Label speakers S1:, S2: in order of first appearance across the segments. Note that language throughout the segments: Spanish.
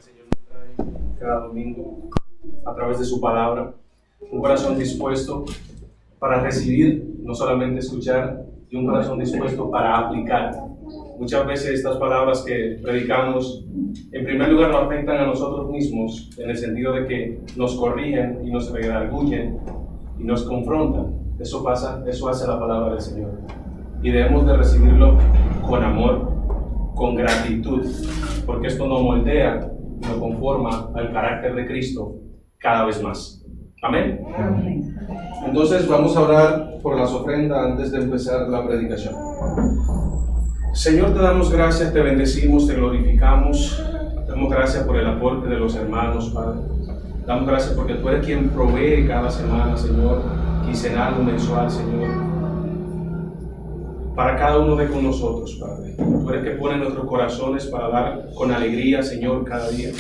S1: Señor nos trae cada domingo a través de su palabra, un corazón dispuesto para recibir, no solamente escuchar, y un corazón dispuesto para aplicar. Muchas veces estas palabras que predicamos, en primer lugar, nos afectan a nosotros mismos, en el sentido de que nos corrigen y nos redarguyen y nos confrontan. Eso pasa, eso hace la palabra del Señor. Y debemos de recibirlo con amor, con gratitud, porque esto nos moldea, nos conforma al carácter de Cristo cada vez más. Amén.
S2: Amén.
S1: Entonces vamos a orar por las ofrendas antes de empezar la predicación. Señor, te damos gracias, te bendecimos, te glorificamos. Damos gracias por el aporte de los hermanos, Padre. Damos gracias porque tú eres quien provee cada semana, Señor, quincenal o mensual, Señor, para cada uno de con nosotros, Padre. Tú eres que pone nuestros corazones para dar con alegría, Señor, cada día.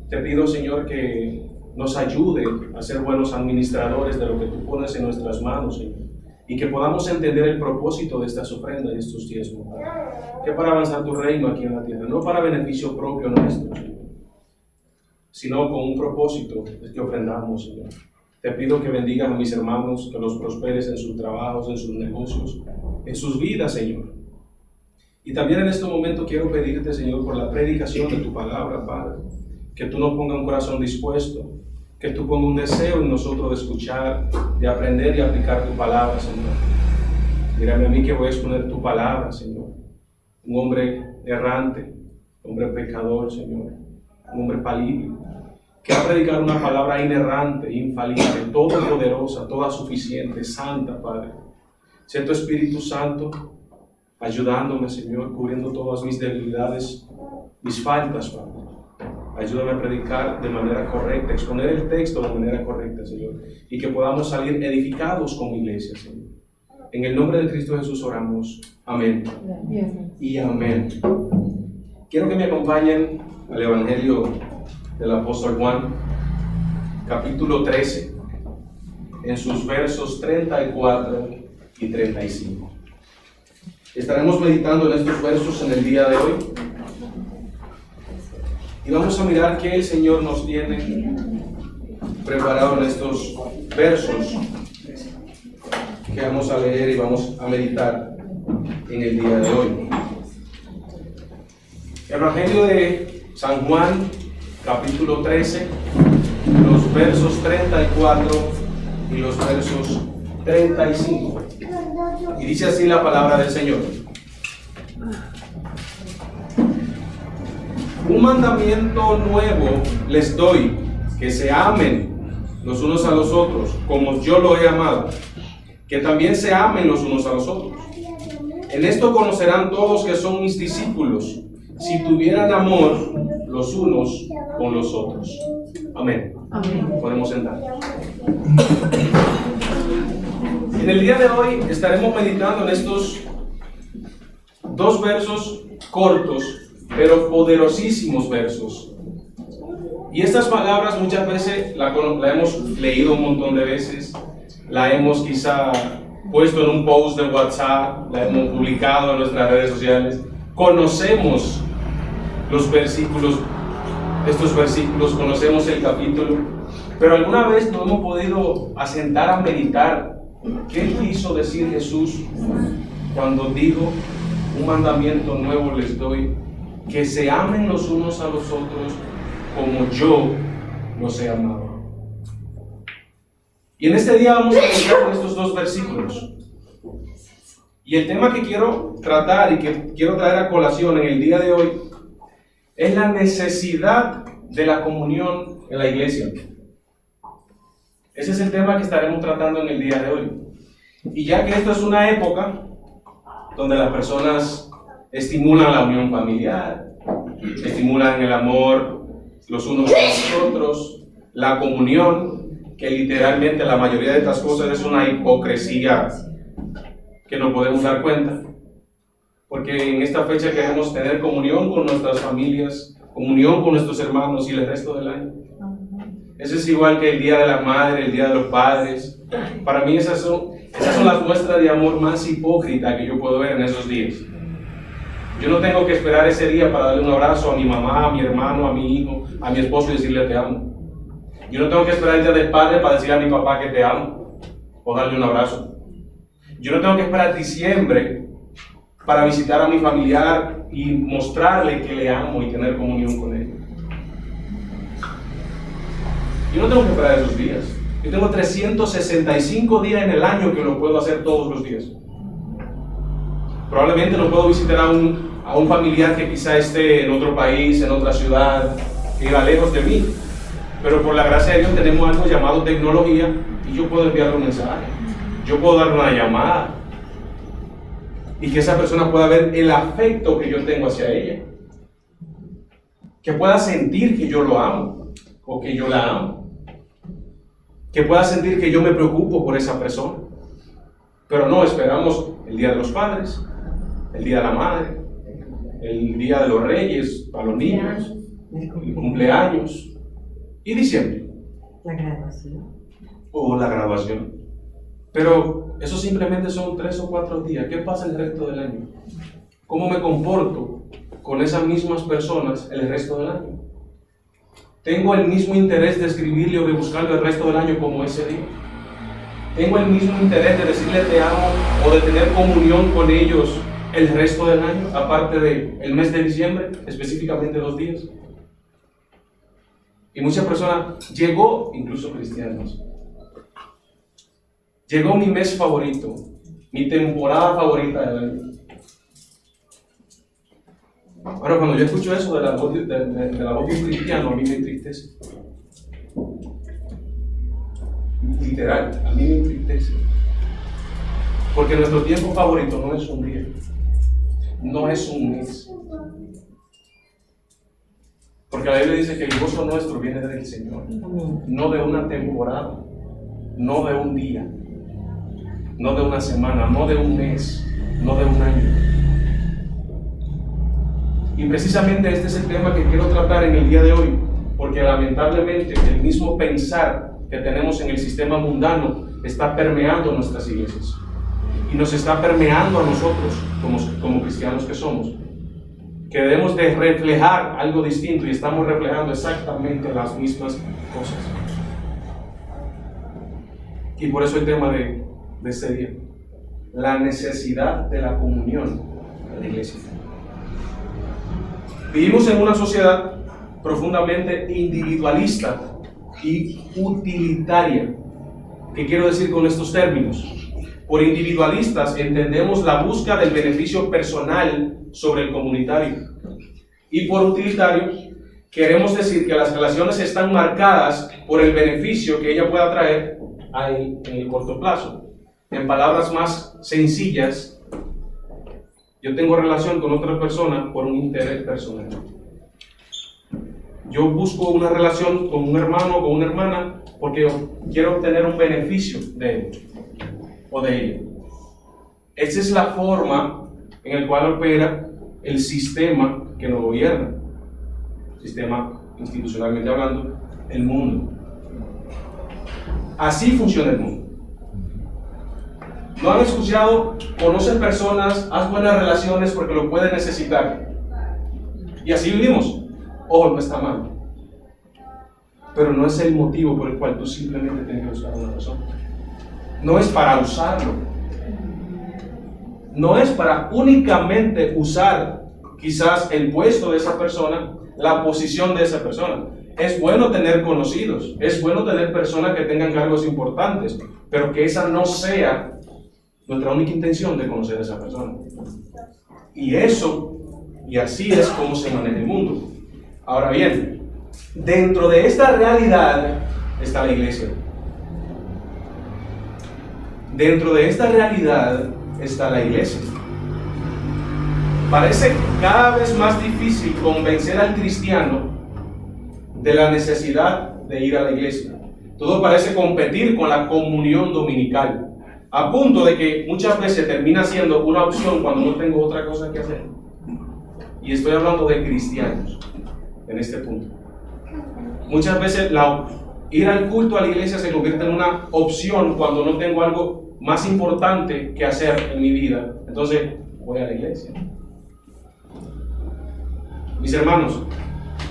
S1: Te pido, Señor, que nos ayude a ser buenos administradores de lo que tú pones en nuestras manos, Señor, y que podamos entender el propósito de estas ofrendas y estos diezmos, Padre, que para avanzar tu reino aquí en la tierra, no para beneficio propio nuestro, Señor, sino con un propósito es que ofrendamos, Señor. Te pido que bendigas a mis hermanos, que los prosperes en sus trabajos, en sus negocios, en sus vidas, Señor. Y también en este momento quiero pedirte, Señor, por la predicación de tu palabra, Padre, que tú nos pongas un corazón dispuesto, que tú pongas un deseo en nosotros de escuchar, de aprender y aplicar tu palabra, Señor. Mírame a mí que voy a exponer tu palabra, Señor. Un hombre errante, un hombre pecador, Señor, un hombre falible, que va a predicar una palabra inerrante, infalible, todopoderosa, toda suficiente, santa, Padre. Sé tu Espíritu Santo ayudándome, Señor, cubriendo todas mis debilidades, mis faltas, Padre. Ayúdame a predicar de manera correcta, exponer el texto de manera correcta, Señor, y que podamos salir edificados como iglesia, Señor. En el nombre de Cristo Jesús oramos. Amén. Y amén. Quiero que me acompañen al Evangelio del apóstol Juan, capítulo 13, en sus versos 34 y 35. Estaremos meditando en estos versos en el día de hoy y vamos a mirar qué el Señor nos tiene preparado en estos versos que vamos a leer y vamos a meditar en el día de hoy. Evangelio de San Juan, capítulo 13, los versos 34 y los versos 35. Y dice así la palabra del Señor: un mandamiento nuevo les doy, que se amen los unos a los otros, como yo lo he amado, que también se amen los unos a los otros. En esto conocerán todos que son mis discípulos, si tuvieran amor los unos con los otros. Amén. Amén. Podemos sentar. En el día de hoy estaremos meditando en estos dos versos cortos, pero poderosísimos versos. Y estas palabras muchas veces la hemos leído un montón de veces, la hemos quizá puesto en un post de WhatsApp, la hemos publicado en nuestras redes sociales. Conocemos los versículos, estos versículos, conocemos el capítulo, pero alguna vez no hemos podido asentar a meditar qué quiso decir Jesús cuando dijo: un mandamiento nuevo les doy, que se amen los unos a los otros como yo los he amado. Y en este día vamos a meditar con estos dos versículos. Y el tema que quiero tratar y que quiero traer a colación en el día de hoy es la necesidad de la comunión en la iglesia. Ese es el tema que estaremos tratando en el día de hoy. Y ya que esto es una época donde las personas estimulan la unión familiar, estimulan el amor los unos con los otros, la comunión, que literalmente la mayoría de estas cosas es una hipocresía que no podemos dar cuenta, porque en esta fecha queremos tener comunión con nuestras familias, comunión con nuestros hermanos y el resto del año. Eso es igual que el Día de la Madre, el Día de los Padres. Para mí esas son las muestras de amor más hipócritas que yo puedo ver en esos días. Yo no tengo que esperar ese día para darle un abrazo a mi mamá, a mi hermano, a mi hijo, a mi esposo y decirle te amo. Yo no tengo que esperar el día del padre para decirle a mi papá que te amo o darle un abrazo. Yo no tengo que esperar diciembre para visitar a mi familiar y mostrarle que le amo y tener comunión con él. Yo no tengo que esperar esos días. Yo tengo 365 días en el año que lo puedo hacer todos los días. Probablemente no puedo visitar a un familiar que quizá esté en otro país, en otra ciudad, que viva lejos de mí. Pero por la gracia de Dios tenemos algo llamado tecnología y yo puedo enviarle un mensaje. Yo puedo darle una llamada. Y que esa persona pueda ver el afecto que yo tengo hacia ella. Que pueda sentir que yo lo amo o que yo la amo. Que pueda sentir que yo me preocupo por esa persona. Pero no, esperamos el Día de los Padres, el Día de la Madre, el Día de los Reyes para los niños, el cumpleaños y diciembre.
S2: La graduación.
S1: O la graduación. Pero eso simplemente son 3 o 4 días. ¿Qué pasa el resto del año? ¿Cómo me comporto con esas mismas personas el resto del año? ¿Tengo el mismo interés de escribirle o de buscarle el resto del año como ese día? ¿Tengo el mismo interés de decirle te amo o de tener comunión con ellos el resto del año, aparte del mes de diciembre, específicamente 2 días? Y muchas personas, llegó, incluso cristianos, llegó mi mes favorito, mi temporada favorita del año. Ahora, cuando yo escucho eso de la voz de un cristiano, a mí me entristece. Literal, a mí me entristece. Porque nuestro tiempo favorito no es un día, no es un mes. Porque la Biblia dice que el gozo nuestro viene del Señor, no de una temporada, no de un día, no de una semana, no de un mes, no de un año. Y precisamente este es el tema que quiero tratar en el día de hoy, porque lamentablemente el mismo pensar que tenemos en el sistema mundano está permeando nuestras iglesias y nos está permeando a nosotros como cristianos que somos, que debemos de reflejar algo distinto y estamos reflejando exactamente las mismas cosas. Y por eso el tema de este día, la necesidad de la comunión de la iglesia. Vivimos en una sociedad profundamente individualista y utilitaria. ¿Qué quiero decir con estos términos? Por individualistas entendemos la búsqueda del beneficio personal sobre el comunitario. Y por utilitario queremos decir que las relaciones están marcadas por el beneficio que ella pueda traer en el corto plazo. En palabras más sencillas, yo tengo relación con otra persona por un interés personal. Yo busco una relación con un hermano o con una hermana porque quiero obtener un beneficio de él o de ella. Esa es la forma en la cual opera el sistema que nos gobierna, sistema institucionalmente hablando, el mundo. Así funciona el mundo. ¿No han escuchado? Conocen personas, haz buenas relaciones porque lo pueden necesitar. Y así vivimos. Ojo, no está mal. Pero no es el motivo por el cual tú simplemente tienes que buscar a una persona. No es para usarlo. No es para únicamente usar quizás el puesto de esa persona, la posición de esa persona. Es bueno tener conocidos, es bueno tener personas que tengan cargos importantes, pero que esa no sea nuestra única intención de conocer a esa persona. Y así es como se maneja el mundo. Ahora bien, dentro de esta realidad está la iglesia. Dentro de esta realidad está la iglesia. Parece cada vez más difícil convencer al cristiano de la necesidad de ir a la iglesia. Todo parece competir con la comunión dominical, a punto de que muchas veces termina siendo una opción cuando no tengo otra cosa que hacer. Y estoy hablando de cristianos en este punto. Muchas veces ir al culto a la iglesia se convierte en una opción cuando no tengo algo más importante que hacer en mi vida. Entonces voy a la iglesia. Mis hermanos,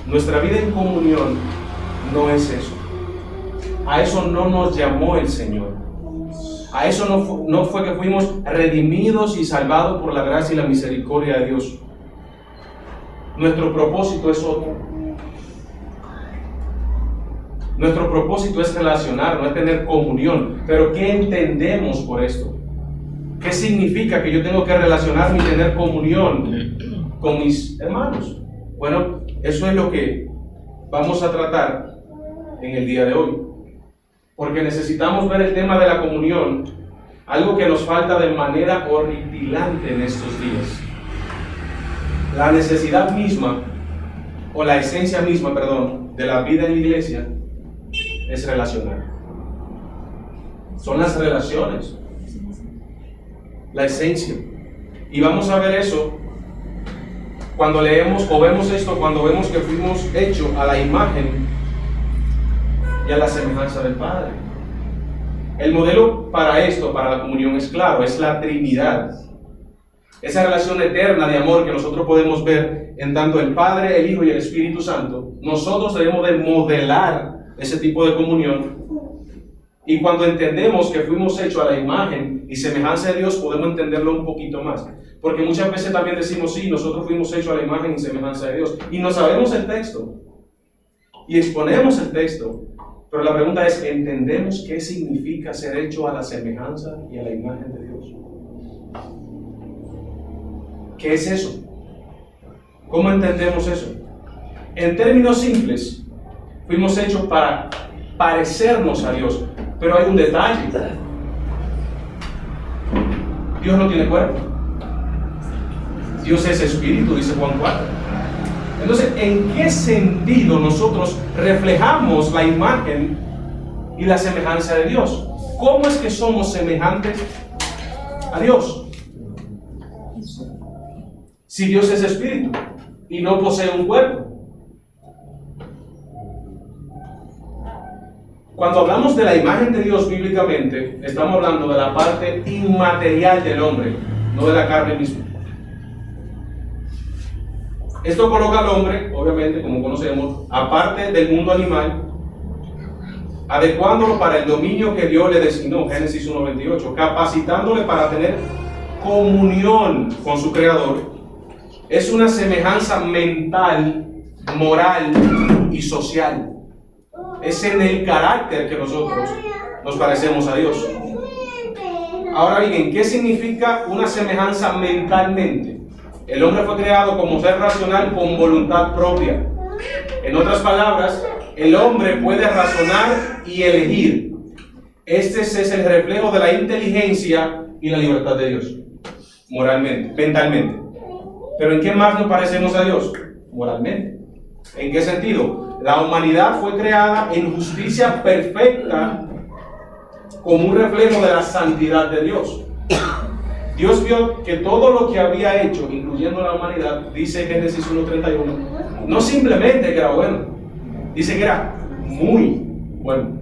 S1: nuestra vida en comunión no es eso. A eso no nos llamó el Señor. A eso no fue que fuimos redimidos y salvados por la gracia y la misericordia de Dios. Nuestro propósito es otro. Nuestro propósito es relacionar, no es tener comunión. Pero ¿qué entendemos por esto? ¿Qué significa que yo tengo que relacionarme y tener comunión con mis hermanos? Bueno, eso es lo que vamos a tratar en el día de hoy. Porque necesitamos ver el tema de la comunión, algo que nos falta de manera horripilante en estos días. La necesidad misma, o la esencia misma, de la vida en la iglesia es relacionar. Son las relaciones, la esencia. Y vamos a ver eso cuando leemos o vemos esto, cuando vemos que fuimos hechos a la imagen y a la semejanza del Padre. El modelo para esto, para la comunión, es claro, es la Trinidad. Esa relación eterna de amor que nosotros podemos ver en tanto el Padre, el Hijo y el Espíritu Santo. Nosotros debemos de modelar ese tipo de comunión. Y cuando entendemos que fuimos hechos a la imagen y semejanza de Dios, podemos entenderlo un poquito más. Porque muchas veces también decimos, sí, nosotros fuimos hechos a la imagen y semejanza de Dios. Y no sabemos el texto. Y exponemos el texto. Pero la pregunta es, ¿entendemos qué significa ser hecho a la semejanza y a la imagen de Dios? ¿Qué es eso? ¿Cómo entendemos eso? En términos simples, fuimos hechos para parecernos a Dios. Pero hay un detalle. Dios no tiene cuerpo. Dios es espíritu, dice Juan 4. Entonces, ¿en qué sentido nosotros reflejamos la imagen y la semejanza de Dios? ¿Cómo es que somos semejantes a Dios? Si Dios es espíritu y no posee un cuerpo. Cuando hablamos de la imagen de Dios bíblicamente, estamos hablando de la parte inmaterial del hombre, no de la carne misma. Esto coloca al hombre, obviamente, como conocemos, aparte del mundo animal, adecuándolo para el dominio que Dios le designó, Génesis 1:28, capacitándole para tener comunión con su Creador. Es una semejanza mental, moral y social. Es en el carácter que nosotros nos parecemos a Dios. Ahora bien, ¿qué significa una semejanza mentalmente? El hombre fue creado como ser racional con voluntad propia. En otras palabras, el hombre puede razonar y elegir. Este es el reflejo de la inteligencia y la libertad de Dios, moralmente, mentalmente. ¿Pero en qué más nos parecemos a Dios? Moralmente. ¿En qué sentido? La humanidad fue creada en justicia perfecta como un reflejo de la santidad de Dios. Dios vio que todo lo que había hecho, incluyendo la humanidad, dice Génesis 1:31, no simplemente que era bueno, dice que era muy bueno.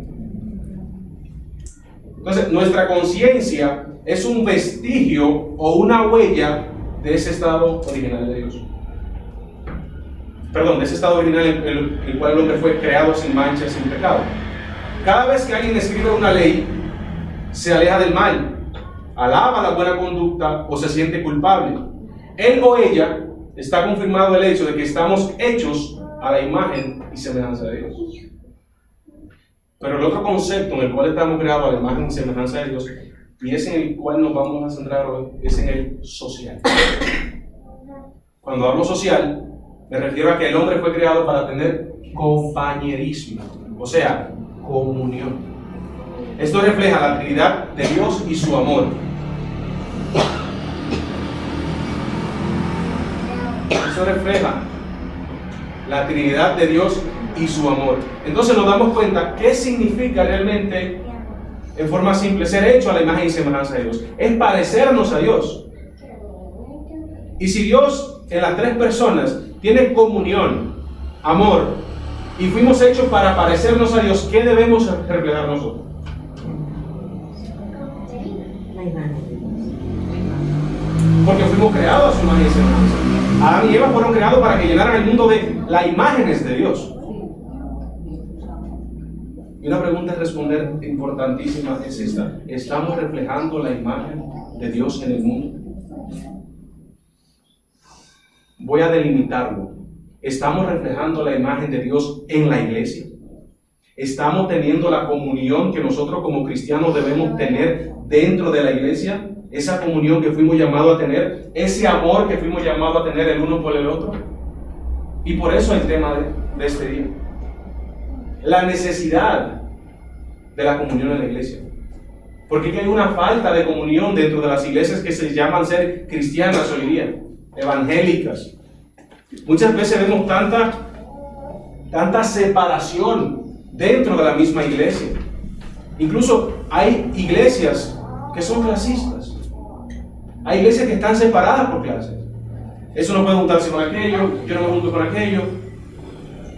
S1: Entonces, nuestra conciencia es un vestigio o una huella de ese estado original de Dios. Perdón, de ese estado original en el cual el hombre fue creado sin mancha, sin pecado. Cada vez que alguien escribe una ley, se aleja del mal, alaba la buena conducta o se siente culpable. Él o ella está confirmado el hecho de que estamos hechos a la imagen y semejanza de Dios. Pero el otro concepto en el cual estamos creados a la imagen y semejanza de Dios, y es en el cual nos vamos a centrar hoy, es en el social. Cuando hablo social, me refiero a que el hombre fue creado para tener compañerismo, o sea, comunión. Esto refleja la Trinidad de Dios y su amor. Eso refleja la Trinidad de Dios y su amor. Entonces nos damos cuenta qué significa realmente, en forma simple, ser hecho a la imagen y semejanza de Dios. Es parecernos a Dios. Y si Dios en las tres personas tiene comunión, amor, y fuimos hechos para parecernos a Dios, ¿qué debemos reflejar nosotros? Porque fuimos creados a su imagen y semejanza. Adán y Eva fueron creados para que llenaran el mundo de las imágenes de Dios. Y una pregunta a responder importantísima es esta: ¿estamos reflejando la imagen de Dios en el mundo? Voy a delimitarlo. ¿Estamos reflejando la imagen de Dios en la iglesia? ¿Estamos teniendo la comunión que nosotros como cristianos debemos tener dentro de la iglesia? Esa comunión que fuimos llamados a tener, ese amor que fuimos llamados a tener el uno por el otro. Y por eso el tema de este día: la necesidad de la comunión en la iglesia. Porque hay una falta de comunión dentro de las iglesias que se llaman ser cristianas hoy día, evangélicas. Muchas veces vemos tanta separación dentro de la misma iglesia. Incluso hay iglesias que son clasistas. Hay iglesias que están separadas por clases. Eso no puede juntarse con aquello, yo no me junto con aquello.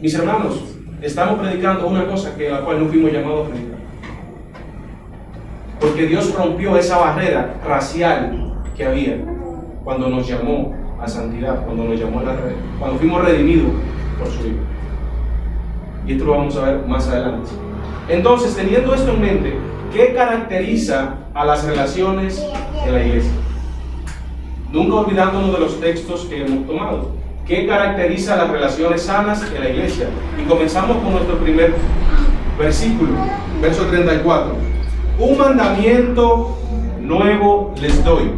S1: Mis hermanos, estamos predicando una cosa que la cual no fuimos llamados a predicar. Porque Dios rompió esa barrera racial que había cuando nos llamó a santidad, cuando fuimos redimidos por su Hijo. Y esto lo vamos a ver más adelante. Entonces, teniendo esto en mente, ¿qué caracteriza a las relaciones en la iglesia? Nunca olvidándonos de los textos que hemos tomado. ¿Qué caracteriza a las relaciones sanas en la iglesia? Y comenzamos con nuestro primer versículo, verso 34. Un mandamiento nuevo les doy: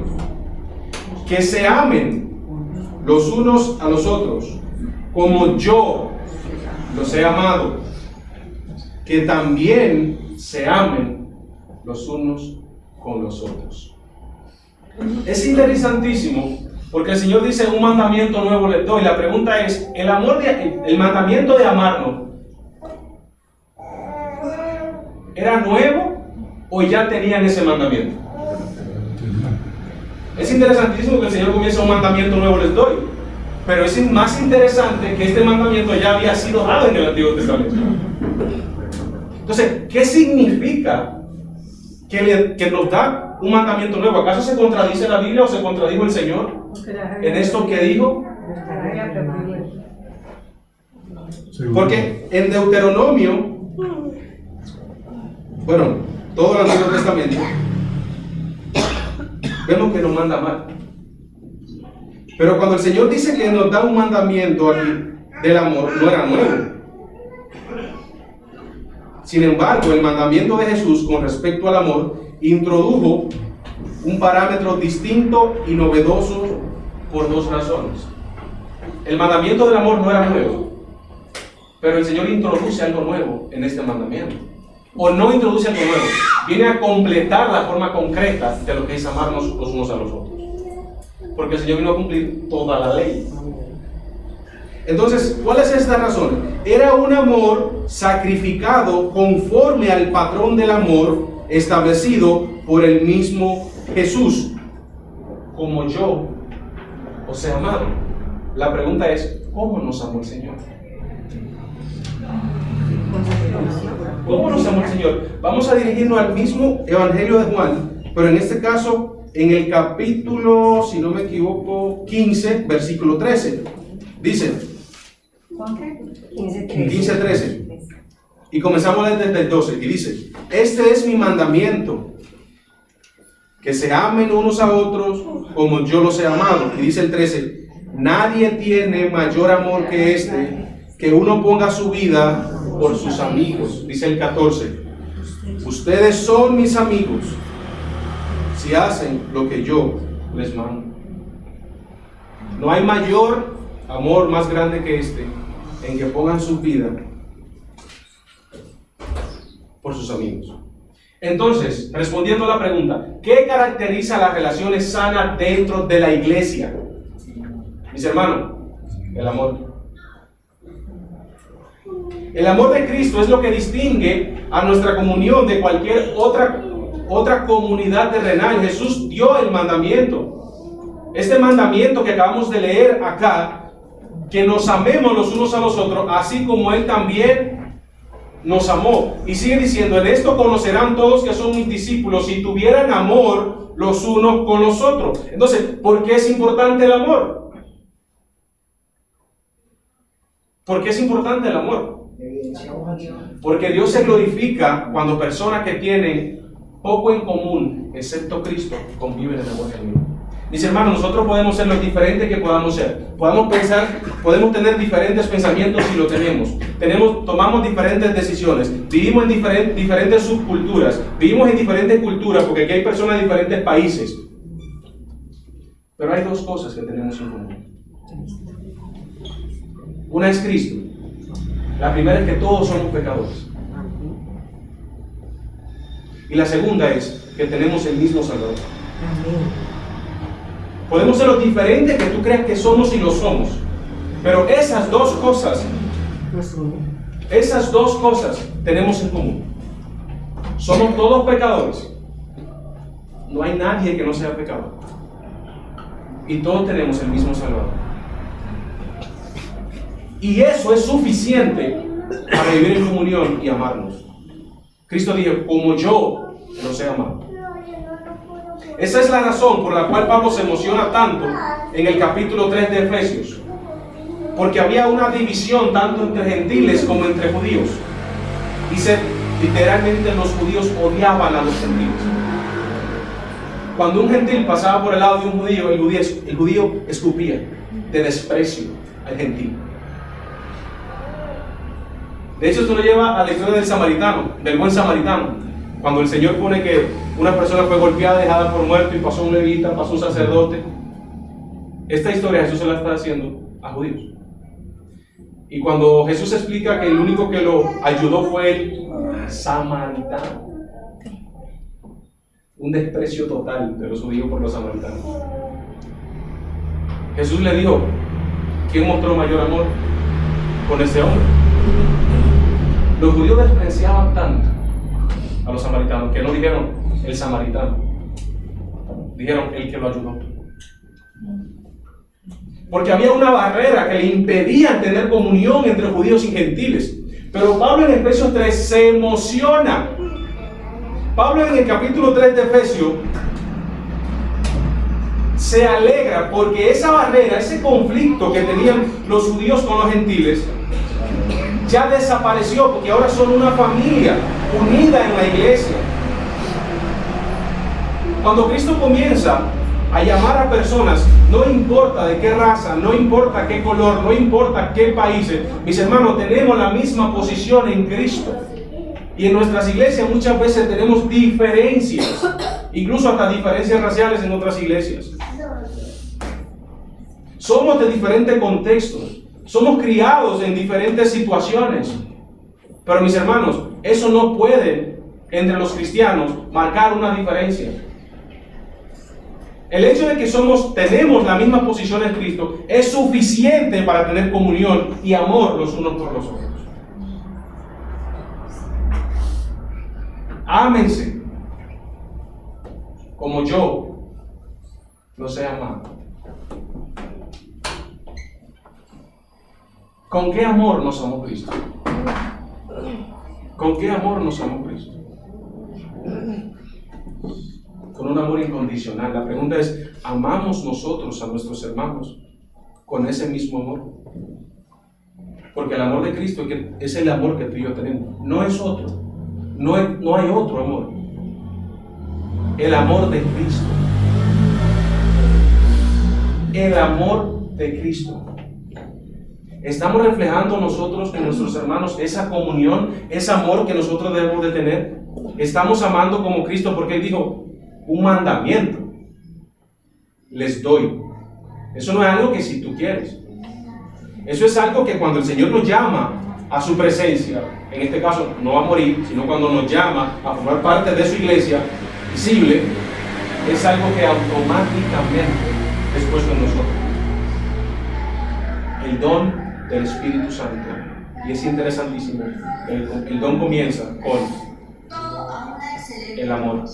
S1: que se amen los unos a los otros, como yo los he amado, que también se amen los unos con los otros. Es interesantísimo, porque el Señor dice: un mandamiento nuevo les doy. La pregunta es: el mandamiento de amarnos, ¿era nuevo o ya tenían ese mandamiento? Es interesantísimo que el Señor comience: un mandamiento nuevo les doy. Pero es más interesante que este mandamiento ya había sido dado en el Antiguo Testamento. Entonces, ¿qué significa que nos da un mandamiento nuevo? ¿Acaso se contradice la Biblia o se contradijo el Señor en esto que dijo? Porque en Deuteronomio, todo el Antiguo Testamento, vemos que nos manda mal. Pero cuando el Señor dice que nos da un mandamiento aquí del amor, no era nuevo. Sin embargo, el mandamiento de Jesús con respecto al amor introdujo un parámetro distinto y novedoso por dos razones. El mandamiento del amor no era nuevo, pero el Señor introduce algo nuevo en este mandamiento. O no introduce algo nuevo, viene a completar la forma concreta de lo que es amarnos los unos a los otros. Porque el Señor vino a cumplir toda la ley. Entonces, ¿cuál es esta razón? Era un amor sacrificado conforme al patrón del amor establecido por el mismo Jesús. Como yo os he amado. La pregunta es: ¿cómo nos amó el Señor? ¿Cómo nos amó el Señor? Vamos a dirigirnos al mismo Evangelio de Juan, pero en este caso en el capítulo, si no me equivoco, 15, versículo 13. Dice 15:13. Y comenzamos desde el 12. Y dice: este es mi mandamiento, que se amen unos a otros como yo los he amado. Y dice el 13: nadie tiene mayor amor que este, que uno ponga su vida por sus amigos. Dice el 14: ustedes son mis amigos si hacen lo que yo les mando. No hay mayor amor más grande que este, en que pongan su vida por sus amigos. Entonces, respondiendo a la pregunta, ¿qué caracteriza las relaciones sanas dentro de la iglesia? Mis hermanos, el amor. El amor de Cristo es lo que distingue a nuestra comunión de cualquier otra comunidad terrenal. Jesús dio el mandamiento. Este mandamiento que acabamos de leer acá, que nos amemos los unos a los otros, así como Él también nos amó. Y sigue diciendo: en esto conocerán todos que son mis discípulos, si tuvieran amor los unos con los otros. Entonces, ¿por qué es importante el amor? ¿Por qué es importante el amor? Porque Dios se glorifica cuando personas que tienen poco en común, excepto Cristo, conviven en amor genuino. Mis hermanos, nosotros podemos ser lo diferente que podamos ser. Podemos pensar, podemos tener diferentes pensamientos si lo tenemos. Tomamos diferentes decisiones. Vivimos en diferentes subculturas. Vivimos en diferentes culturas porque aquí hay personas de diferentes países. Pero hay dos cosas que tenemos en común. Una es Cristo. La primera es que todos somos pecadores. Y la segunda es que tenemos el mismo Salvador. Podemos ser los diferentes que tú creas que somos y lo somos. Pero esas dos cosas tenemos en común. Somos todos pecadores. No hay nadie que no sea pecador. Y todos tenemos el mismo Salvador. Y eso es suficiente para vivir en comunión y amarnos. Cristo dijo, como yo los he amado. Esa es la razón por la cual Pablo se emociona tanto en el capítulo 3 de Efesios. Porque había una división tanto entre gentiles como entre judíos. Dice, literalmente los judíos odiaban a los gentiles. Cuando un gentil pasaba por el lado de un judío, el judío escupía de desprecio al gentil. De hecho, esto lo lleva a la historia del samaritano, del buen samaritano. Cuando el Señor pone que una persona fue golpeada, dejada por muerto, y pasó un levita, pasó un sacerdote. Esta historia Jesús se la está haciendo a judíos. Y cuando Jesús explica que el único que lo ayudó fue el samaritano. Un desprecio total de los judíos por los samaritanos. Jesús le dijo, ¿quién mostró mayor amor con ese hombre? Los judíos despreciaban tanto a los samaritanos que no dijeron el samaritano, dijeron el que lo ayudó. Porque había una barrera que le impedía tener comunión entre judíos y gentiles. Pero Pablo en Efesios 3 se emociona. Pablo en el capítulo 3 de Efesios se alegra porque esa barrera, ese conflicto que tenían los judíos con los gentiles, ya desapareció, porque ahora son una familia unida en la iglesia. Cuando Cristo comienza a llamar a personas, no importa de qué raza, no importa qué color, no importa qué países, mis hermanos, tenemos la misma posición en Cristo. Y en nuestras iglesias muchas veces tenemos diferencias, incluso hasta diferencias raciales en otras iglesias. Somos de diferentes contextos, somos criados en diferentes situaciones. Pero mis hermanos, eso no puede entre los cristianos marcar una diferencia. El hecho de que tenemos la misma posición en Cristo es suficiente para tener comunión y amor los unos por los otros. Ámense como yo los he amado. ¿Con qué amor nos amó Cristo? ¿Con qué amor nos amó Cristo? Con un amor incondicional. La pregunta es, ¿amamos nosotros a nuestros hermanos con ese mismo amor? Porque el amor de Cristo es el amor que tú y yo tenemos. No es otro. No hay otro amor. El amor de Cristo. El amor de Cristo. ¿Estamos reflejando nosotros con nuestros hermanos esa comunión, ese amor que nosotros debemos de tener? ¿Estamos amando como Cristo? Porque Él dijo, un mandamiento les doy. Eso no es algo que si tú quieres. Eso es algo que cuando el Señor nos llama a su presencia, en este caso no a morir, sino cuando nos llama a formar parte de su iglesia visible, es algo que automáticamente es puesto en nosotros. El don del Espíritu Santo. Y es interesantísimo. El don comienza con el amor.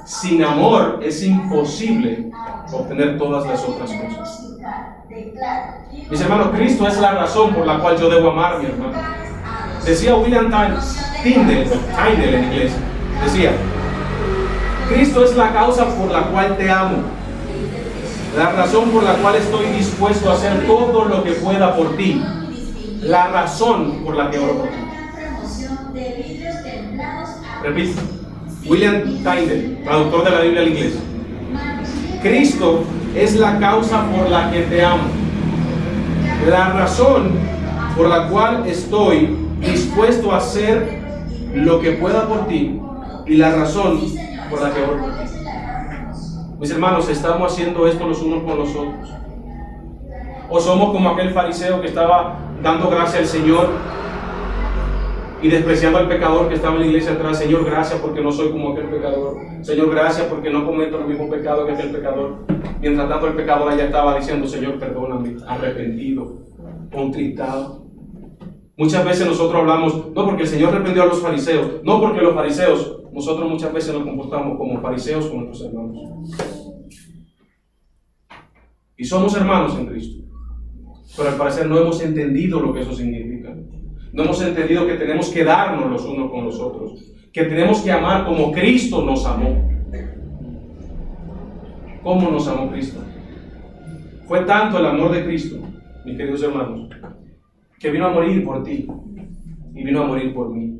S1: Sin amor es imposible obtener todas las otras cosas. Mis hermanos, Cristo es la razón por la cual yo debo amar a mi hermano. Decía William Tyndale en inglés, decía, Cristo es la causa por la cual te amo. La razón por la cual estoy dispuesto a hacer todo lo que pueda por ti. La razón por la que oro por ti. Repito. William Tyndale, traductor de la Biblia al inglés. Cristo es la causa por la que te amo. La razón por la cual estoy dispuesto a hacer lo que pueda por ti. Y la razón por la que oro por ti. Mis hermanos, ¿estamos haciendo esto los unos con los otros? ¿O somos como aquel fariseo que estaba dando gracias al Señor y despreciando al pecador que estaba en la iglesia atrás? Señor, gracias porque no soy como aquel pecador. Señor, gracias porque no cometo el mismo pecado que aquel pecador. Mientras tanto el pecador allá estaba diciendo: Señor, perdóname, arrepentido, contristado. Muchas veces nosotros hablamos, no porque el Señor reprendió a los fariseos, no porque los fariseos. Nosotros muchas veces nos comportamos como fariseos con nuestros hermanos. Y somos hermanos en Cristo. Pero al parecer no hemos entendido lo que eso significa. No hemos entendido que tenemos que darnos los unos con los otros. Que tenemos que amar como Cristo nos amó. ¿Cómo nos amó Cristo? Fue tanto el amor de Cristo, mis queridos hermanos, que vino a morir por ti y vino a morir por mí.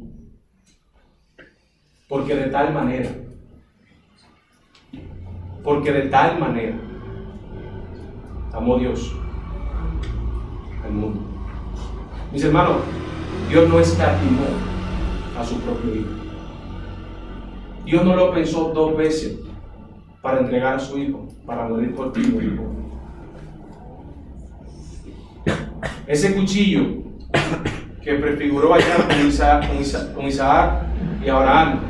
S1: Porque de tal manera amó Dios al mundo. Mis hermanos, Dios no escatimó a su propio Hijo. Dios no lo pensó dos veces para entregar a su Hijo, para morir por ti y morir por mí. Ese cuchillo que prefiguró allá con Isaac y Abraham,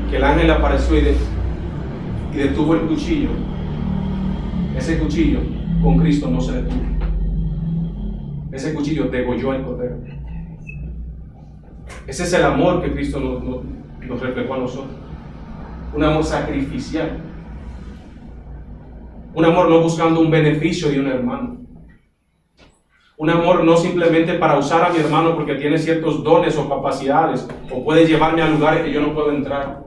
S1: que el ángel apareció y detuvo el cuchillo. Ese cuchillo con Cristo no se detuvo. Ese cuchillo degolló al cordero. Ese es el amor que Cristo nos reflejó a nosotros. Un amor sacrificial. Un amor no buscando un beneficio de un hermano. Un amor no simplemente para usar a mi hermano porque tiene ciertos dones o capacidades o puede llevarme a lugares que yo no puedo entrar.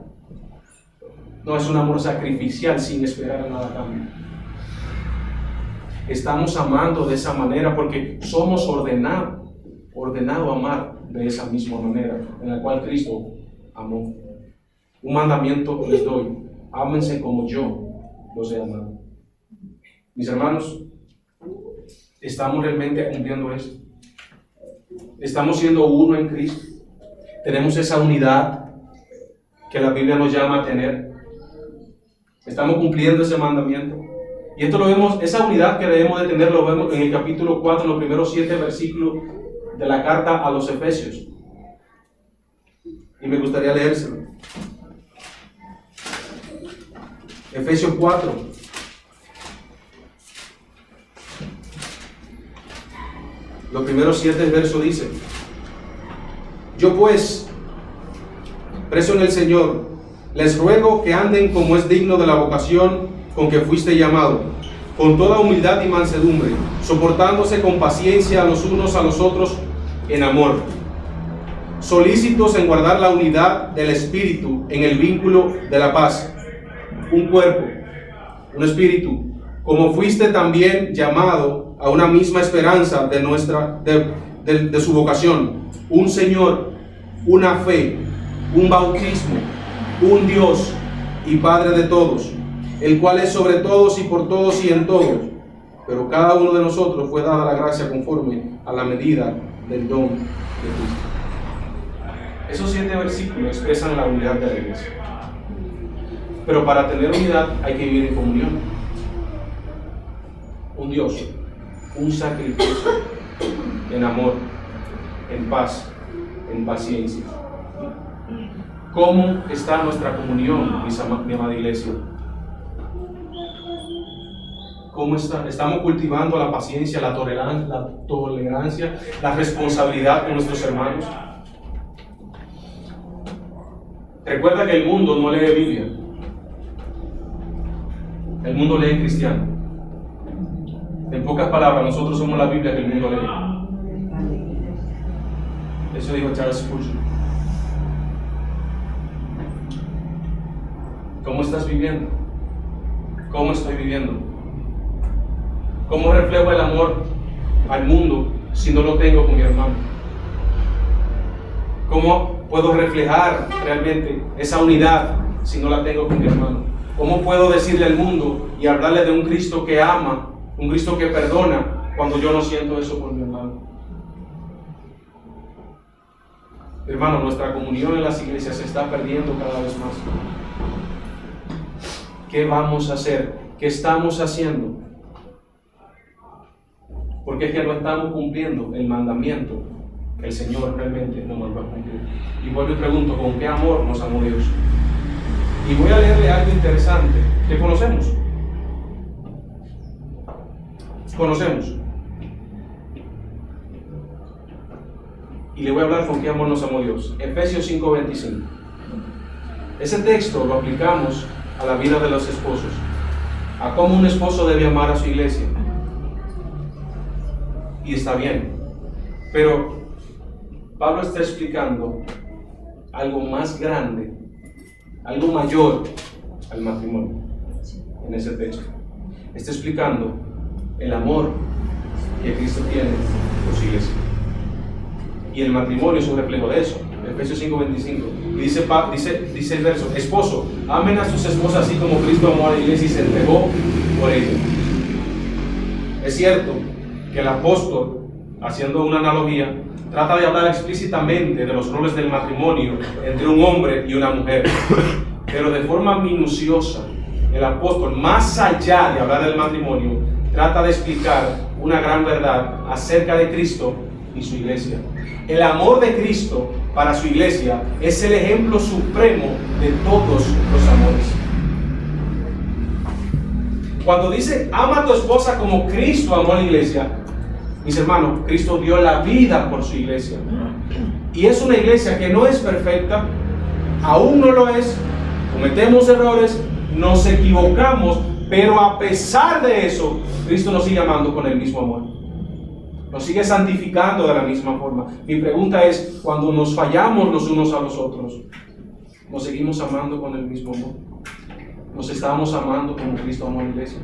S1: No, es un amor sacrificial sin esperar nada a cambio. Estamos amando de esa manera porque somos ordenados a amar de esa misma manera en la cual Cristo amó. Un mandamiento les doy: ámense como yo los he amado. Mis hermanos, ¿estamos realmente cumpliendo esto? ¿Estamos siendo uno en Cristo? ¿Tenemos esa unidad que la Biblia nos llama a tener? ¿Estamos cumpliendo ese mandamiento? Y esto lo vemos, esa unidad que debemos de tener, lo vemos en el capítulo 4, en los primeros 7 versículos de la carta a los Efesios. Y me gustaría leérselo. Efesios 4. Los primeros 7 versos dice: yo pues, preso en el Señor, les ruego que anden como es digno de la vocación con que fuiste llamado, con toda humildad y mansedumbre, soportándose con paciencia los unos a los otros en amor, solícitos en guardar la unidad del Espíritu en el vínculo de la paz. Un cuerpo, un espíritu, como fuiste también llamado a una misma esperanza de su vocación, un Señor, una fe, un bautismo, un Dios y Padre de todos, el cual es sobre todos y por todos y en todos, pero cada uno de nosotros fue dada la gracia conforme a la medida del don de Cristo. Esos 7 versículos expresan la unidad de la iglesia. Pero para tener unidad hay que vivir en comunión. Un Dios, un sacrificio en amor, en paz, en paciencia. ¿Cómo está nuestra comunión, mi amada iglesia? ¿Cómo está? ¿Estamos cultivando la paciencia, la tolerancia, la responsabilidad con nuestros hermanos? Recuerda que el mundo no lee Biblia. El mundo lee cristiano. En pocas palabras, nosotros somos la Biblia que el mundo lee. Eso dijo Charles Spurgeon. ¿Cómo estás viviendo? ¿Cómo estoy viviendo? ¿Cómo reflejo el amor al mundo si no lo tengo con mi hermano? ¿Cómo puedo reflejar realmente esa unidad si no la tengo con mi hermano? ¿Cómo puedo decirle al mundo y hablarle de un Cristo que ama, un Cristo que perdona, cuando yo no siento eso por mi hermano? Hermano, nuestra comunión en las iglesias se está perdiendo cada vez más. ¿Qué vamos a hacer? ¿Qué estamos haciendo? Porque es que no estamos cumpliendo el mandamiento que el Señor realmente nos mandó a cumplir. Y vuelvo y pregunto, ¿con qué amor nos amó Dios? Y voy a leerle algo interesante que conocemos. Y le voy a hablar con qué amor nos amó Dios. Efesios 5:25. Ese texto lo aplicamos a la vida de los esposos, a cómo un esposo debe amar a su iglesia. Y está bien, pero Pablo está explicando algo más grande, algo mayor al matrimonio en ese texto. Está explicando el amor que Cristo tiene por su iglesia. Y el matrimonio es un reflejo de eso. Efesios 5:25. Y dice el verso: esposo, amen a sus esposas así como Cristo amó a la iglesia y se entregó por ella. Es cierto que el apóstol, haciendo una analogía, trata de hablar explícitamente de los roles del matrimonio entre un hombre y una mujer. Pero de forma minuciosa, el apóstol, más allá de hablar del matrimonio, trata de explicar una gran verdad acerca de Cristo y su iglesia. El amor de Cristo para su iglesia es el ejemplo supremo de todos los amores. Cuando dice, ama a tu esposa como Cristo amó a la iglesia, mis hermanos, Cristo dio la vida por su iglesia. Y es una iglesia que no es perfecta, aún no lo es, cometemos errores, nos equivocamos, pero a pesar de eso, Cristo nos sigue amando con el mismo amor. Nos sigue santificando de la misma forma. Mi pregunta es, cuando nos fallamos los unos a los otros, ¿nos seguimos amando con el mismo amor? ¿Nos estamos amando como Cristo amó a la iglesia?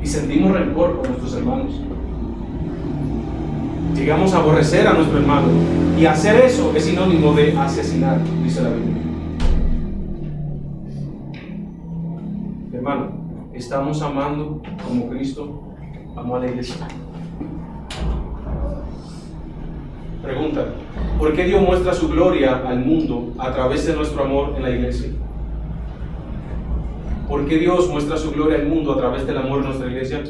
S1: Y sentimos rencor con nuestros hermanos. Llegamos a aborrecer a nuestro hermano. Y hacer eso es sinónimo de asesinar, dice la Biblia. Hermano, ¿estamos amando como Cristo amó a la iglesia? Pregunta: ¿por qué Dios muestra su gloria al mundo a través de nuestro amor en la iglesia? ¿Por qué Dios muestra su gloria al mundo a través del amor en nuestra iglesia?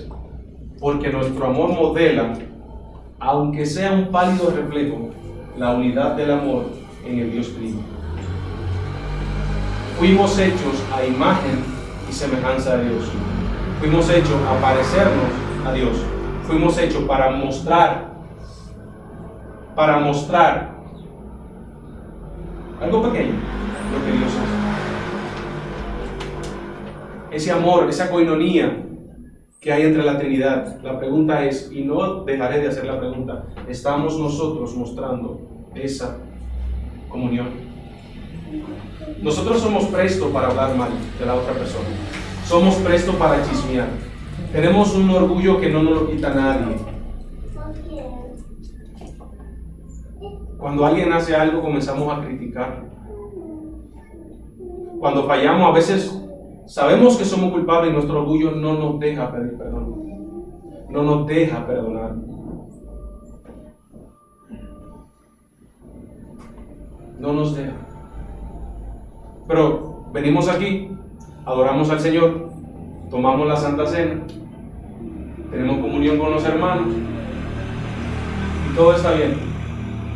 S1: Porque nuestro amor modela, aunque sea un pálido reflejo, la unidad del amor en el Dios Trino. Fuimos hechos a imagen y semejanza de Dios. Fuimos hechos a parecernos a Dios. Fuimos hechos para mostrar algo pequeño, lo que Dios hace. Ese amor, esa coinonía que hay entre la Trinidad. La pregunta es, y no dejaré de hacer la pregunta, ¿estamos nosotros mostrando esa comunión? Nosotros somos prestos para hablar mal de la otra persona. Somos prestos para chismear. Tenemos un orgullo que no nos lo quita nadie. Cuando alguien hace algo, comenzamos a criticar. Cuando fallamos, a veces sabemos que somos culpables y nuestro orgullo no nos deja pedir perdón. No nos deja perdonar. No nos deja. Pero venimos aquí, adoramos al Señor, tomamos la Santa Cena, tenemos comunión con los hermanos y todo está bien,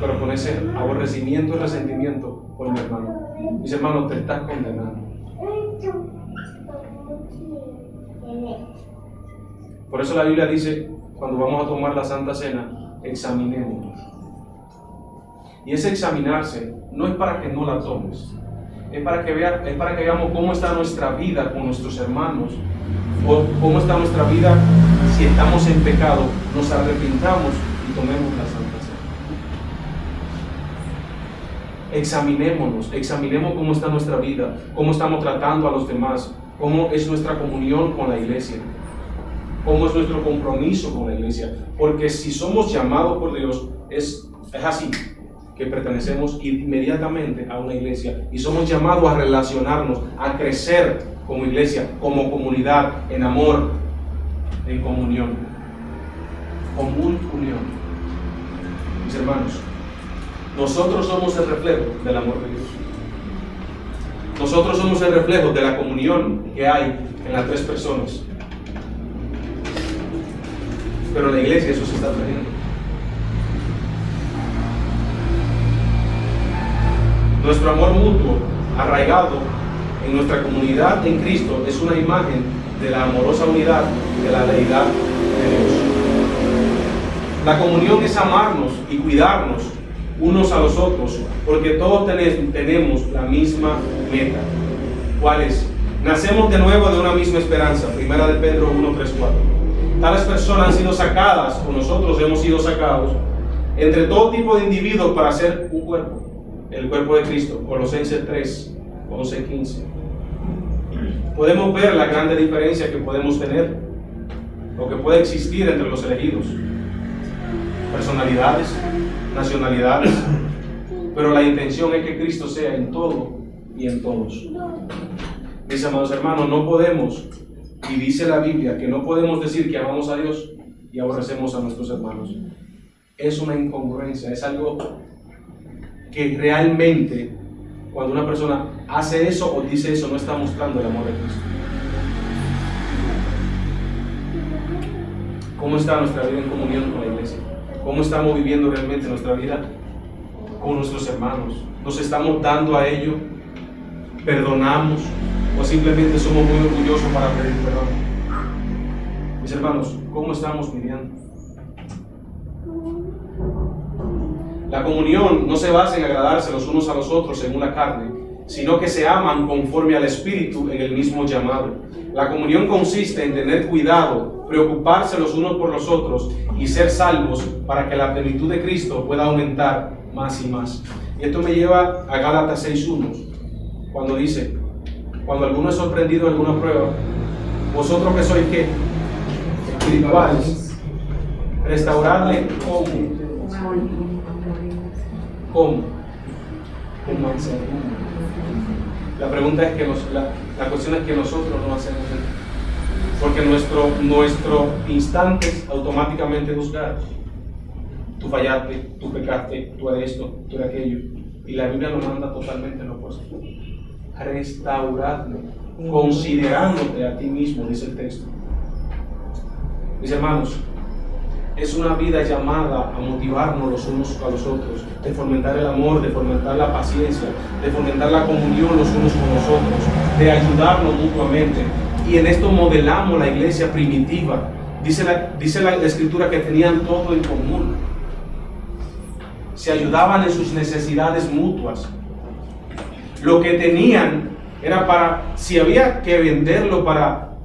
S1: pero con ese aborrecimiento y resentimiento por mi hermano. Mis hermanos, te estás condenando. Por eso la Biblia dice, cuando vamos a tomar la Santa Cena, examinémonos. Y ese examinarse no es para que no la tomes, es para que veamos cómo está nuestra vida con nuestros hermanos, o cómo está nuestra vida si estamos en pecado, nos arrepintamos y tomemos la Santa Cena. Examinémonos, examinemos cómo está nuestra vida, cómo estamos tratando a los demás, cómo es nuestra comunión con la iglesia, cómo es nuestro compromiso con la iglesia. Porque si somos llamados por Dios, es así, que pertenecemos inmediatamente a una iglesia y somos llamados a relacionarnos, a crecer como iglesia, como comunidad, en amor, en comunión. Común unión. Mis hermanos, nosotros somos el reflejo del amor de Dios. Nosotros somos el reflejo de la comunión que hay en las tres personas. Pero en la iglesia eso se está perdiendo. Nuestro amor mutuo, arraigado en nuestra comunidad en Cristo, es una imagen de la amorosa unidad de la deidad de Dios. La comunión es amarnos y cuidarnos unos a los otros, porque todos tenemos la misma meta. ¿Cuál es? Nacemos de nuevo de una misma esperanza. Primera de Pedro 1, 3, 4. Tales personas han sido sacadas, o nosotros hemos sido sacados, entre todo tipo de individuos para hacer un cuerpo, el cuerpo de Cristo. Colosenses 3, 11, 15. Podemos ver la grande diferencia que podemos tener, o que puede existir entre los elegidos. Personalidades, nacionalidades, pero la intención es que Cristo sea en todo y en todos. Mis amados hermanos, no podemos, y dice la Biblia, que no podemos decir que amamos a Dios y aborrecemos a nuestros hermanos. Es una incongruencia, es algo que realmente, cuando una persona hace eso o dice eso, no está mostrando el amor de Cristo. ¿Cómo está nuestra vida en comunión con la iglesia? ¿Cómo estamos viviendo realmente nuestra vida con nuestros hermanos? ¿Nos estamos dando a ellos? ¿Perdonamos? ¿O simplemente somos muy orgullosos para pedir perdón? Mis hermanos, ¿cómo estamos viviendo? La comunión no se basa en agradarse los unos a los otros en una carne, sino que se aman conforme al Espíritu en el mismo llamado. La comunión consiste en tener cuidado, preocuparse los unos por los otros y ser salvos para que la plenitud de Cristo pueda aumentar más y más. Y esto me lleva a Gálatas 6:1, cuando dice: cuando alguno es sorprendido en alguna prueba, vosotros que sois ¿qué? Espirituales, restauradle ¿cómo? ¿Cómo? Con mansedumbre. La pregunta es que la cuestión es que nosotros no hacemos eso. Porque nuestro instante es automáticamente juzgar. Tú fallaste, tú pecaste, tú eres esto, tú eres aquello. Y la Biblia nos manda totalmente lo opuesto. Restauradme, considerándote a ti mismo, dice el texto. Mis hermanos, es una vida llamada a motivarnos los unos a los otros, de fomentar el amor, de fomentar la paciencia, de fomentar la comunión los unos con los otros, de ayudarnos mutuamente. Y en esto modelamos la iglesia primitiva. Dice la Escritura que tenían todo en común. Se ayudaban en sus necesidades mutuas. Lo que tenían era para, si había que venderlo para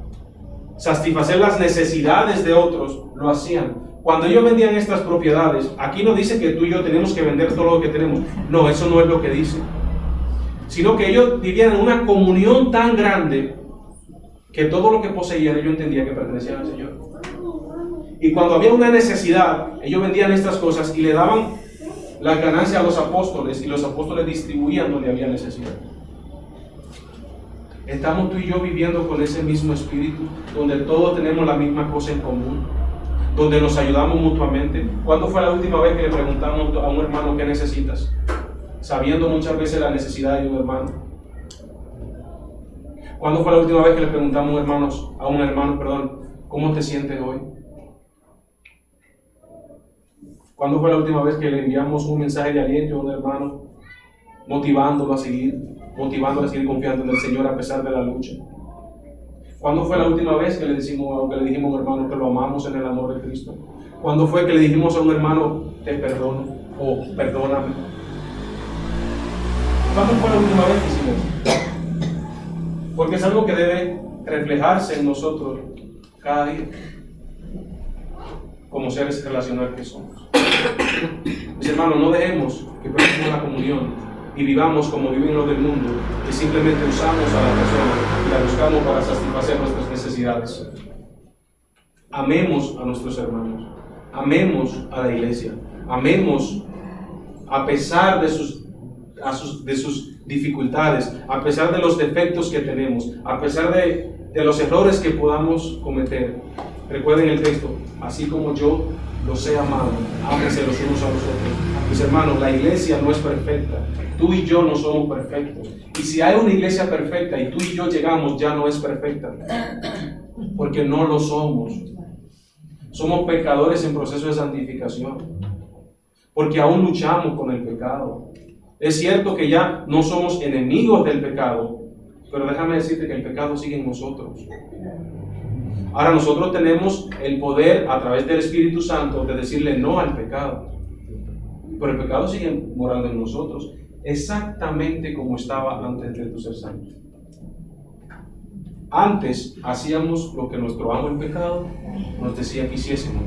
S1: satisfacer las necesidades de otros, lo hacían. Cuando ellos vendían estas propiedades, aquí no dice que tú y yo tenemos que vender todo lo que tenemos. No, eso no es lo que dice. Sino que ellos vivían en una comunión tan grande que todo lo que poseían ellos entendían que pertenecían al Señor. Y cuando había una necesidad, ellos vendían estas cosas y le daban la ganancia a los apóstoles, y los apóstoles distribuían donde había necesidad. Estamos tú y yo viviendo con ese mismo espíritu, donde todos tenemos la misma cosa en común, donde nos ayudamos mutuamente. ¿Cuándo fue la última vez que le preguntamos a un hermano qué necesitas? Sabiendo muchas veces la necesidad de un hermano. ¿Cuándo fue la última vez que le preguntamos a un hermano, cómo te sientes hoy? ¿Cuándo fue la última vez que le enviamos un mensaje de aliento a un hermano, motivándolo a seguir confiando en el Señor a pesar de la lucha? ¿Cuándo fue la última vez que le dijimos a un hermano que lo amamos en el amor de Cristo? ¿Cuándo fue que le dijimos a un hermano, te perdono o perdóname? ¿Cuándo fue la última vez que hicimos eso? Porque es algo que debe reflejarse en nosotros cada día, como seres relacionales que somos. Mis hermanos, no dejemos que perdamos la comunión y vivamos como viven los del mundo, que simplemente usamos a la persona y la buscamos para satisfacer nuestras necesidades. Amemos a nuestros hermanos, amemos a la iglesia, amemos a pesar de sus dificultades, a pesar de los defectos que tenemos, a pesar de los errores que podamos cometer. Recuerden el texto: así como yo los he amado, ámense los unos a los otros. Mis hermanos, la iglesia no es perfecta. Tú y yo no somos perfectos. Y si hay una iglesia perfecta y tú y yo llegamos, ya no es perfecta. Porque no lo somos. Somos pecadores en proceso de santificación. Porque aún luchamos con el pecado. Es cierto que ya no somos enemigos del pecado, pero déjame decirte que el pecado sigue en nosotros. Ahora nosotros tenemos el poder a través del Espíritu Santo de decirle no al pecado. Pero el pecado sigue morando en nosotros, exactamente como estaba antes de tu ser santo. Antes hacíamos lo que nuestro amo el pecado nos decía que hiciésemos.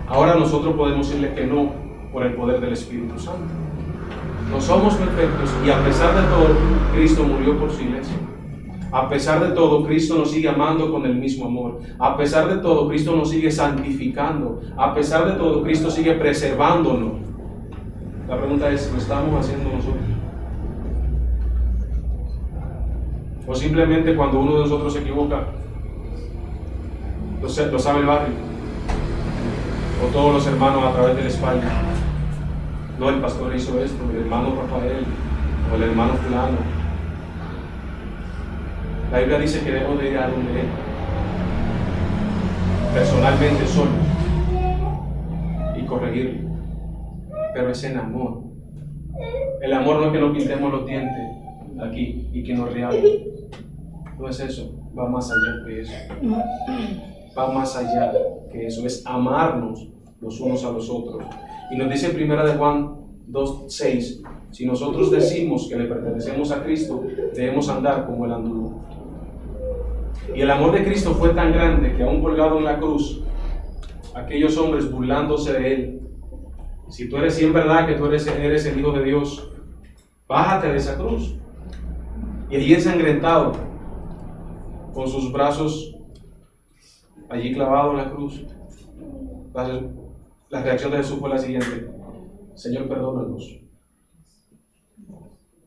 S1: Ahora nosotros podemos decirle que no por el poder del Espíritu Santo. No somos perfectos y a pesar de todo, Cristo murió por su iglesia. A pesar de todo, Cristo nos sigue amando con el mismo amor. A pesar de todo, Cristo nos sigue santificando. A pesar de todo, Cristo sigue preservándonos. La pregunta es, ¿lo estamos haciendo nosotros? O simplemente cuando uno de nosotros se equivoca, lo sabe el barrio, o todos los hermanos a través de la espalda. No, el pastor hizo esto, el hermano Rafael, o el hermano fulano. La Biblia dice que debemos de ir a donde él, personalmente solo, y corregirlo. Pero es en amor. El amor no es que nos pintemos los dientes aquí y que nos riamos. No es eso, va más allá que eso. Va más allá que eso, es amarnos los unos a los otros. Y nos dice en 1 Juan 2:6, si nosotros decimos que le pertenecemos a Cristo, debemos andar como Él anduvo. Y el amor de Cristo fue tan grande que aún colgado en la cruz, aquellos hombres burlándose de Él, si tú eres, si en verdad que tú eres el Hijo de Dios, bájate de esa cruz. Y allí ensangrentado, con sus brazos allí clavados en la cruz, la reacción de Jesús fue la siguiente: Señor, perdónanos,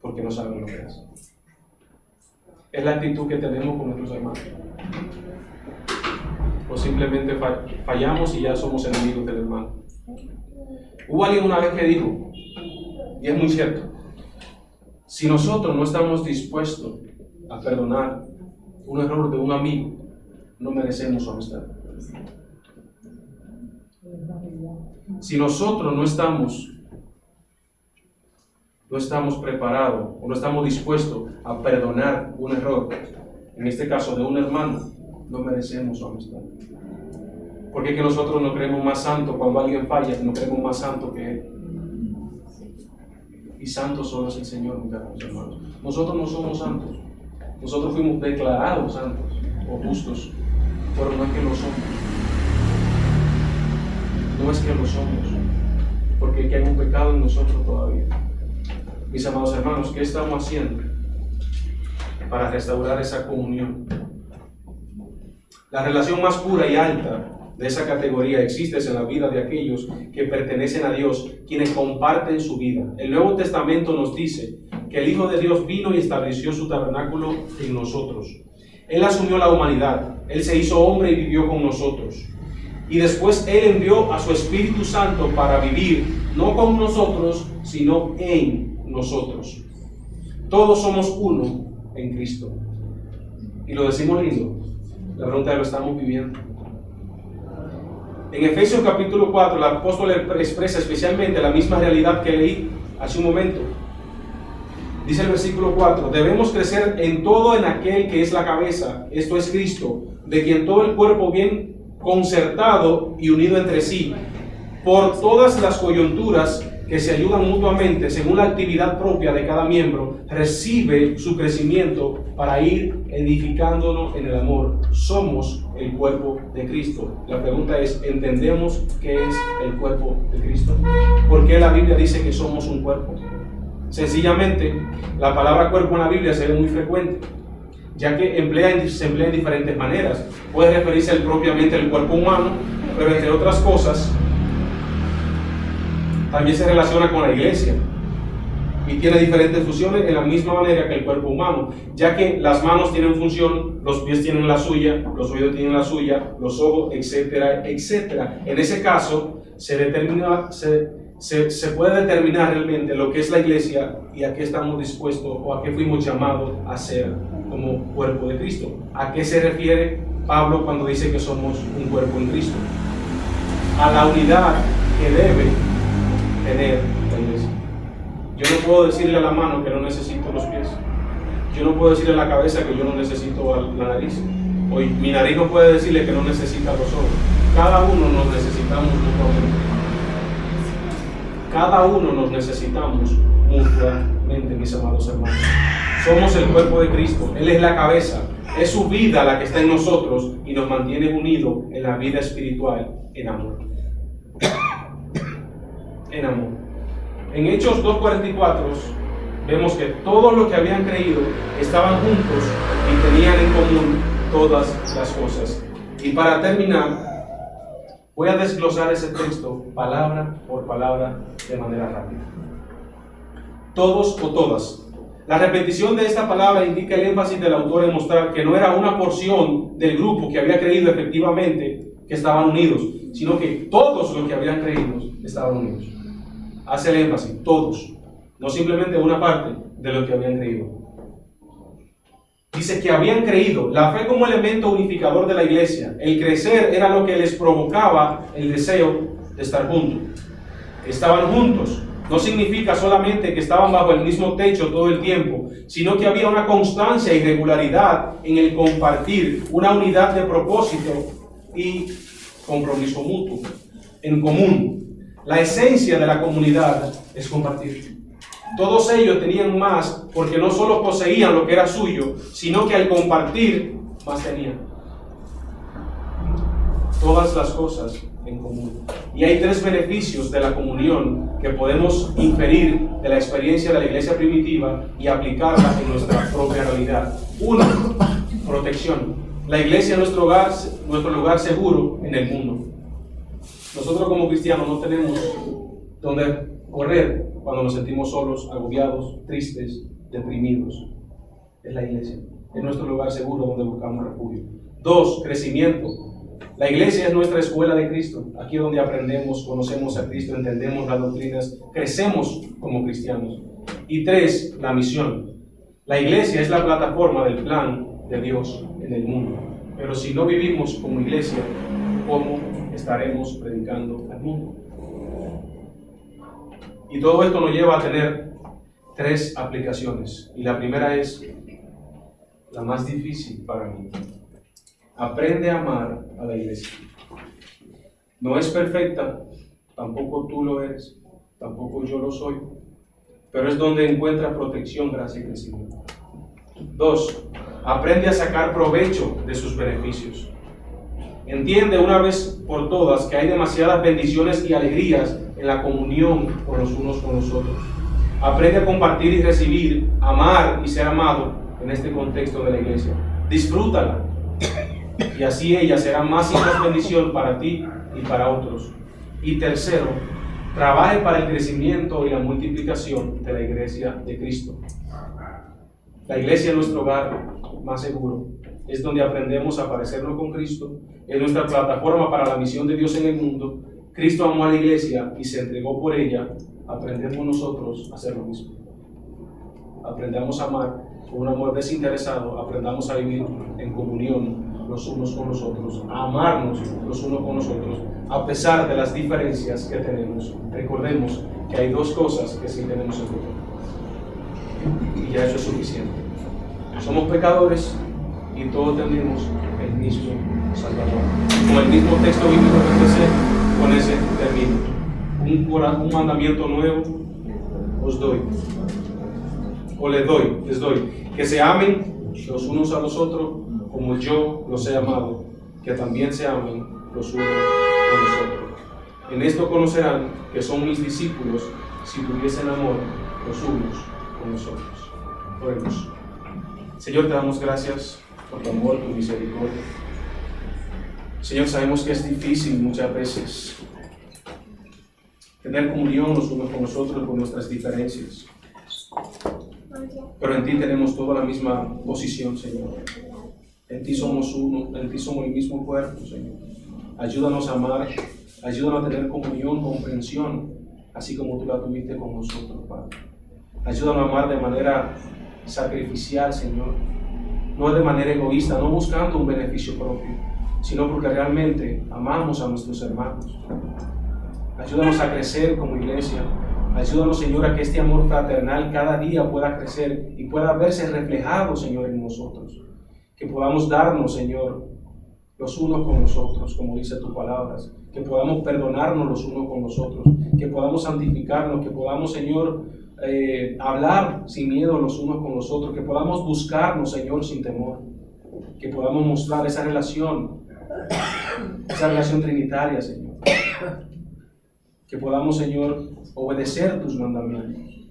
S1: porque no saben lo que hacen. Es la actitud que tenemos con nuestros hermanos. O simplemente fallamos y ya somos enemigos del hermano. Hubo alguien una vez que dijo, y es muy cierto, si nosotros no estamos dispuestos a perdonar un error de un amigo, no merecemos su amistad. Si nosotros no estamos preparados o no estamos dispuestos a perdonar un error, en este caso de un hermano, no merecemos su amistad. Porque es que nosotros nos creemos más santos cuando alguien falla, nos creemos más santos que Él. Y santo solo es el Señor, mis hermanos. Nosotros no somos santos. Nosotros fuimos declarados santos o justos, pero no es que lo somos. No es que lo somos, porque es que hay un pecado en nosotros todavía. Mis amados hermanos, ¿qué estamos haciendo para restaurar esa comunión? La relación más pura y alta de esa categoría existe en la vida de aquellos que pertenecen a Dios, quienes comparten su vida. El Nuevo Testamento nos dice que el Hijo de Dios vino y estableció su tabernáculo en nosotros. Él asumió la humanidad, Él se hizo hombre y vivió con nosotros. Y después Él envió a su Espíritu Santo para vivir, no con nosotros, sino en nosotros. Todos somos uno en Cristo. Y lo decimos lindo. La pregunta es, ¿lo estamos viviendo? En Efesios capítulo 4, el apóstol expresa especialmente la misma realidad que leí hace un momento. Dice el versículo 4, debemos crecer en todo en aquel que es la cabeza, esto es Cristo, de quien todo el cuerpo bien concertado y unido entre sí, por todas las coyunturas que se ayudan mutuamente según la actividad propia de cada miembro, recibe su crecimiento para ir edificándonos en el amor. Somos el cuerpo de Cristo. La pregunta es, ¿entendemos qué es el cuerpo de Cristo? ¿Por qué la Biblia dice que somos un cuerpo? Sencillamente, la palabra cuerpo en la Biblia se ve muy frecuente, ya que se emplea en diferentes maneras. Puede referirse propiamente al cuerpo humano, pero entre otras cosas, también se relaciona con la iglesia y tiene diferentes funciones en la misma manera que el cuerpo humano, ya que las manos tienen función, los pies tienen la suya, los oídos tienen la suya, los ojos, etcétera, etcétera. En ese caso, se puede determinar realmente lo que es la iglesia y a qué estamos dispuestos o a qué fuimos llamados a ser como cuerpo de Cristo. ¿A qué se refiere Pablo cuando dice que somos un cuerpo en Cristo? A la unidad que debe tener la iglesia. Yo no puedo decirle a la mano que no necesito los pies. Yo no puedo decirle a la cabeza que yo no necesito la nariz. O mi nariz no puede decirle que no necesita los ojos. Cada uno nos necesitamos mutuamente. Cada uno nos necesitamos mutuamente, mis amados hermanos. Somos el cuerpo de Cristo. Él es la cabeza. Es su vida la que está en nosotros y nos mantiene unidos en la vida espiritual, en amor. En amor. En Hechos 2:44 vemos que todos los que habían creído estaban juntos y tenían en común todas las cosas. Y para terminar, voy a desglosar ese texto palabra por palabra de manera rápida. Todos o todas. La repetición de esta palabra indica el énfasis del autor en mostrar que no era una porción del grupo que había creído efectivamente que estaban unidos, sino que todos los que habían creído estaban unidos. Hace el énfasis, todos, no simplemente una parte de los que habían creído. Dice que habían creído, la fe como elemento unificador de la iglesia. El crecer era lo que les provocaba el deseo de estar juntos. Estaban juntos. No significa solamente que estaban bajo el mismo techo todo el tiempo, sino que había una constancia y regularidad en el compartir, una unidad de propósito y compromiso mutuo, en común. La esencia de la comunidad es compartir. Todos ellos tenían más porque no solo poseían lo que era suyo, sino que al compartir más tenían. Todas las cosas en común. Y hay 3 beneficios de la comunión que podemos inferir de la experiencia de la iglesia primitiva y aplicarla en nuestra propia realidad. 1. Protección. La iglesia es nuestro lugar seguro en el mundo. Nosotros como cristianos no tenemos donde correr cuando nos sentimos solos, agobiados, tristes, deprimidos. Es la iglesia. Es nuestro lugar seguro donde buscamos refugio. 2. Crecimiento. La iglesia es nuestra escuela de Cristo. Aquí es donde aprendemos, conocemos a Cristo, entendemos las doctrinas, crecemos como cristianos. Y 3. La misión. La iglesia es la plataforma del plan de Dios en el mundo. Pero si no vivimos como iglesia, ¿cómo estaremos predicando al mundo? Y todo esto nos lleva a tener 3 aplicaciones. Y la primera es la más difícil para mí. Aprende a amar a la iglesia. No es perfecta, tampoco tú lo eres, tampoco yo lo soy, pero es donde encuentra protección, gracia y crecimiento. 2. Aprende a sacar provecho de sus beneficios. Entiende una vez por todas que hay demasiadas bendiciones y alegrías en la comunión con los unos con los otros. Aprende a compartir y recibir, amar y ser amado en este contexto de la iglesia. Disfrútala. Y así ella será más y más bendición para ti y para otros. Y tercero, trabaje para el crecimiento y la multiplicación de la iglesia de Cristo. La iglesia es nuestro hogar más seguro. Es donde aprendemos a parecernos con Cristo. Es nuestra plataforma para la misión de Dios en el mundo. Cristo amó a la iglesia y se entregó por ella. Aprendemos nosotros a hacer lo mismo. Aprendamos a amar con un amor desinteresado. Aprendamos a vivir en comunión los unos con los otros, a amarnos los unos con los otros, a pesar de las diferencias que tenemos. Recordemos que hay 2 cosas que sí tenemos en común. Y ya eso es suficiente. Somos pecadores y todos tenemos el mismo Salvador. Con el mismo texto bíblico que empecé, con ese término. Un mandamiento nuevo os doy. O les doy. Que se amen los unos a los otros como yo los he amado, que también se amen los unos con los otros. En esto conocerán que son mis discípulos si tuviesen amor los unos con los otros. Oremos. Señor, te damos gracias por tu amor, tu misericordia. Señor, sabemos que es difícil muchas veces tener comunión los unos con los otros con nuestras diferencias. Pero en ti tenemos toda la misma posición, Señor. En ti somos uno, en ti somos el mismo cuerpo, Señor. Ayúdanos a amar, ayúdanos a tener comunión, comprensión, así como tú la tuviste con nosotros, Padre. Ayúdanos a amar de manera sacrificial, Señor. No de manera egoísta, no buscando un beneficio propio, sino porque realmente amamos a nuestros hermanos. Ayúdanos a crecer como iglesia. Ayúdanos, Señor, a que este amor fraternal cada día pueda crecer y pueda verse reflejado, Señor, en nosotros. Que podamos darnos, Señor, los unos con los otros, como dice tu palabra. Que podamos perdonarnos los unos con los otros. Que podamos santificarnos. Que podamos, Señor, hablar sin miedo los unos con los otros. Que podamos buscarnos, Señor, sin temor. Que podamos mostrar esa relación trinitaria, Señor. Que podamos, Señor, obedecer tus mandamientos.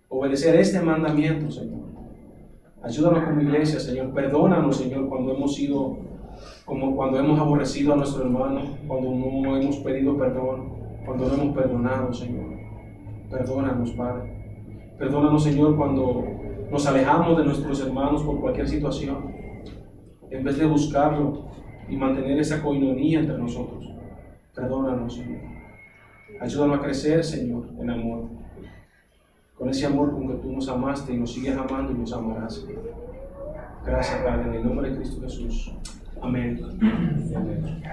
S1: Obedecer este mandamiento, Señor. Ayúdanos como iglesia, Señor. Perdónanos, Señor, cuando hemos aborrecido a nuestro hermano, cuando no hemos pedido perdón, cuando no hemos perdonado, Señor. Perdónanos, Padre. Perdónanos, Señor, cuando nos alejamos de nuestros hermanos por cualquier situación, en vez de buscarlo y mantener esa coinonía entre nosotros. Perdónanos, Señor. Ayúdanos a crecer, Señor, en amor. Con ese amor con que tú nos amaste y nos sigues amando y nos amarás. Gracias, Padre, en el nombre de Cristo Jesús. Amén. Amén.